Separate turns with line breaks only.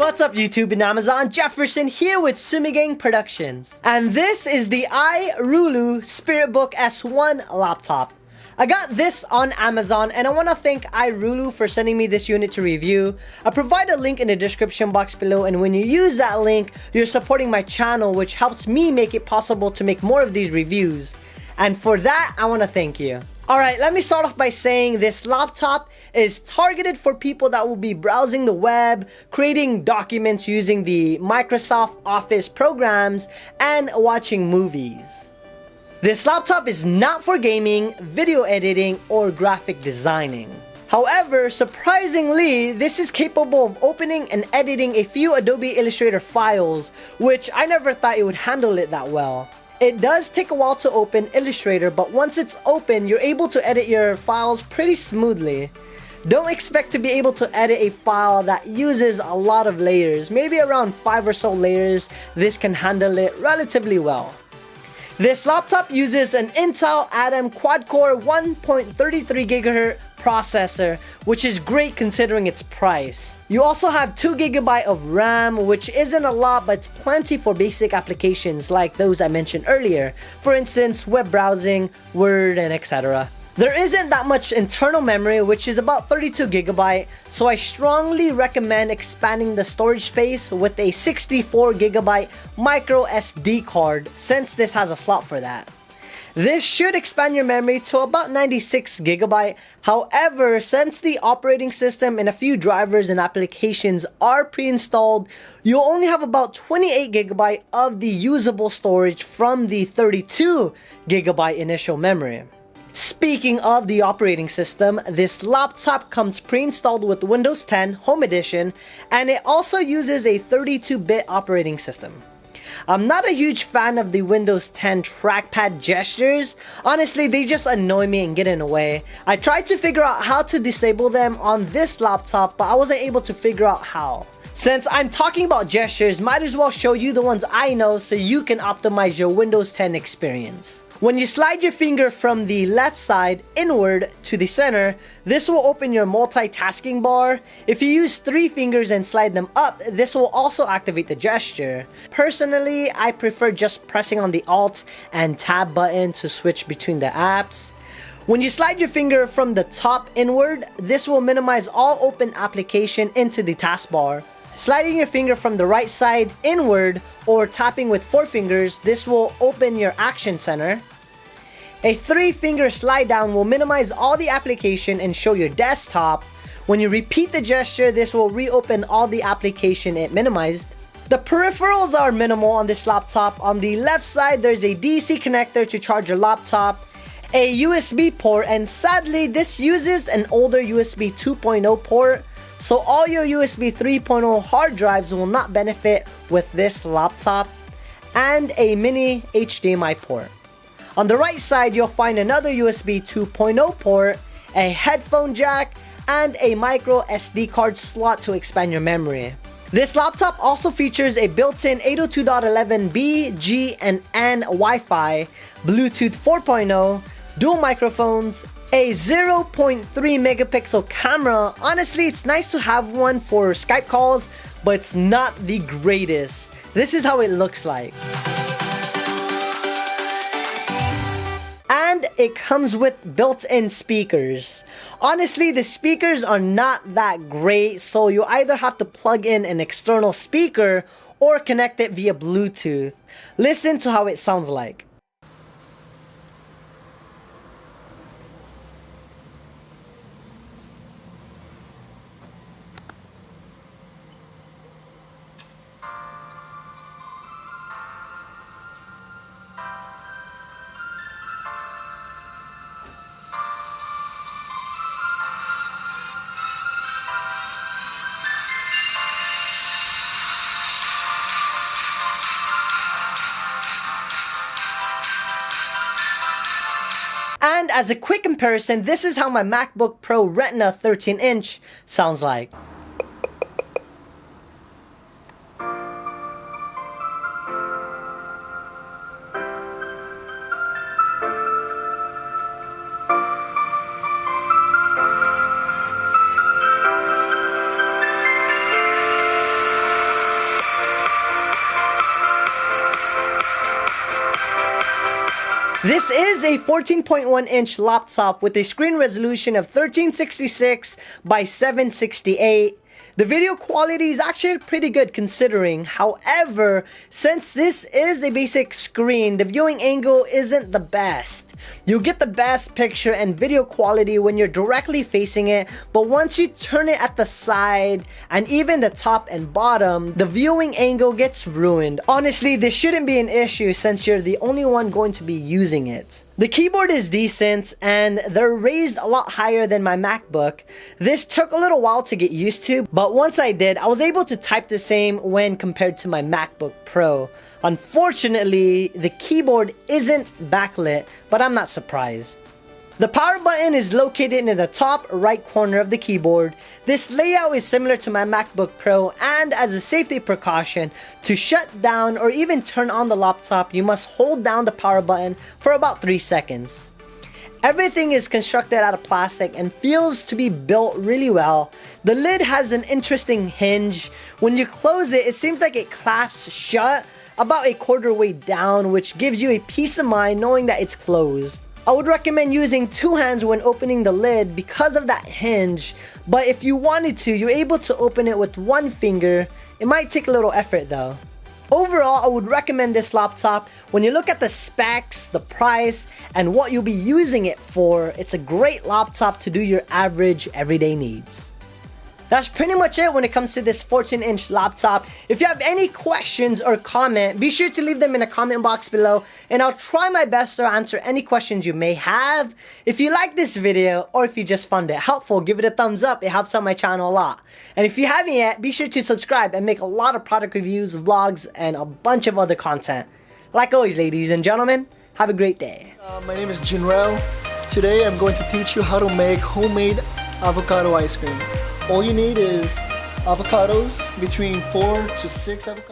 what's up YouTube and Amazon? Jefferson here with SmK Productions. And this is the iRulu SpiritBook S1 Laptop. I got this on Amazon and I want to thank iRulu for sending me this unit to review. I'll provide a link in the description box below, and when you use that link, you're supporting my channel, which helps me make it possible to make more of these reviews. And for that, I want to thank you. Alright, let me start off by saying this laptop is targeted for people that will be browsing the web, creating documents using the Microsoft Office programs, and watching movies. This laptop is not for gaming, video editing, or graphic designing. However, surprisingly, this is capable of opening and editing a few Adobe Illustrator files, which I never thought it would handle it that well. It does take a while to open Illustrator, but once it's open, you're able to edit your files pretty smoothly. Don't expect to be able to edit a file that uses a lot of layers. Maybe around 5 or so layers, this can handle it relatively well. This laptop uses an Intel Atom quad-core 1.33 GHz processor, which is great considering its price. You also have 2 GB of RAM, which isn't a lot, but it's plenty for basic applications like those I mentioned earlier. For instance, web browsing, Word, and etc. There isn't that much internal memory, which is about 32 GB, so I strongly recommend expanding the storage space with a 64 GB micro SD card, since this has a slot for that. This should expand your memory to about 96 GB. However, since the operating system and a few drivers and applications are pre-installed, you'll only have about 28 GB of the usable storage from the 32 GB initial memory. Speaking of the operating system, this laptop comes pre-installed with Windows 10 Home Edition, and it also uses a 32-bit operating system. I'm not a huge fan of the Windows 10 trackpad gestures. Honestly, they just annoy me and get in the way. I tried to figure out how to disable them on this laptop, but I wasn't able to figure out how. Since I'm talking about gestures, might as well show you the ones I know so you can optimize your Windows 10 experience. When you slide your finger from the left side inward to the center, this will open your multitasking bar. If you use 3 fingers and slide them up, this will also activate the gesture. Personally, I prefer just pressing on the Alt and Tab button to switch between the apps. When you slide your finger from the top inward, this will minimize all open application into the taskbar. Sliding your finger from the right side inward or tapping with 4 fingers, this will open your action center. A 3-finger slide down will minimize all the application and show your desktop. When you repeat the gesture, this will reopen all the application it minimized. The peripherals are minimal on this laptop. On the left side, there's a DC connector to charge your laptop, a USB port, and sadly, this uses an older USB 2.0 port. So all your USB 3.0 hard drives will not benefit with this laptop, and a mini HDMI port. On the right side, you'll find another USB 2.0 port, a headphone jack, and a micro SD card slot to expand your memory. This laptop also features a built-in 802.11b, G, and N Wi-Fi, Bluetooth 4.0, dual microphones, a 0.3 megapixel camera. Honestly, it's nice to have one for Skype calls, but it's not the greatest. This is how it looks like. And it comes with built-in speakers. Honestly, the speakers are not that great, so you either have to plug in an external speaker or connect it via Bluetooth. Listen to how it sounds like. And as a quick comparison, this is how my MacBook Pro Retina 13-inch sounds like. This is a 14.1-inch laptop with a screen resolution of 1366 by 768. The video quality is actually pretty good considering. However, since this is a basic screen, the viewing angle isn't the best. You'll get the best picture and video quality when you're directly facing it, but once you turn it at the side and even the top and bottom, the viewing angle gets ruined. Honestly, this shouldn't be an issue since you're the only one going to be using it. The keyboard is decent and they're raised a lot higher than my MacBook. This took a little while to get used to, but once I did, I was able to type the same when compared to my MacBook Pro. Unfortunately, the keyboard isn't backlit, but I'm not surprised. The power button is located in the top right corner of the keyboard. This layout is similar to my MacBook Pro, and as a safety precaution, to shut down or even turn on the laptop, you must hold down the power button for about 3 seconds. Everything is constructed out of plastic and feels to be built really well. The lid has an interesting hinge. When you close it, it seems like it clasps shut about a quarter way down, which gives you a peace of mind knowing that it's closed. I would recommend using 2 hands when opening the lid because of that hinge, but if you wanted to, you're able to open it with 1 finger. It might take a little effort though. Overall, I would recommend this laptop. When you look at the specs, the price, and what you'll be using it for, it's a great laptop to do your average everyday needs. That's pretty much it when it comes to this 14-inch laptop. If you have any questions or comment, be sure to leave them in the comment box below and I'll try my best to answer any questions you may have. If you like this video or if you just found it helpful, give it a thumbs up. It helps out my channel a lot. And if you haven't yet, be sure to subscribe and make a lot of product reviews, vlogs, and a bunch of other content. Like always, ladies and gentlemen, have a great day.
My name is Jinrel. Today I'm going to teach you how to make homemade avocado ice cream. All you need is avocados, between 4 to 6 avocados.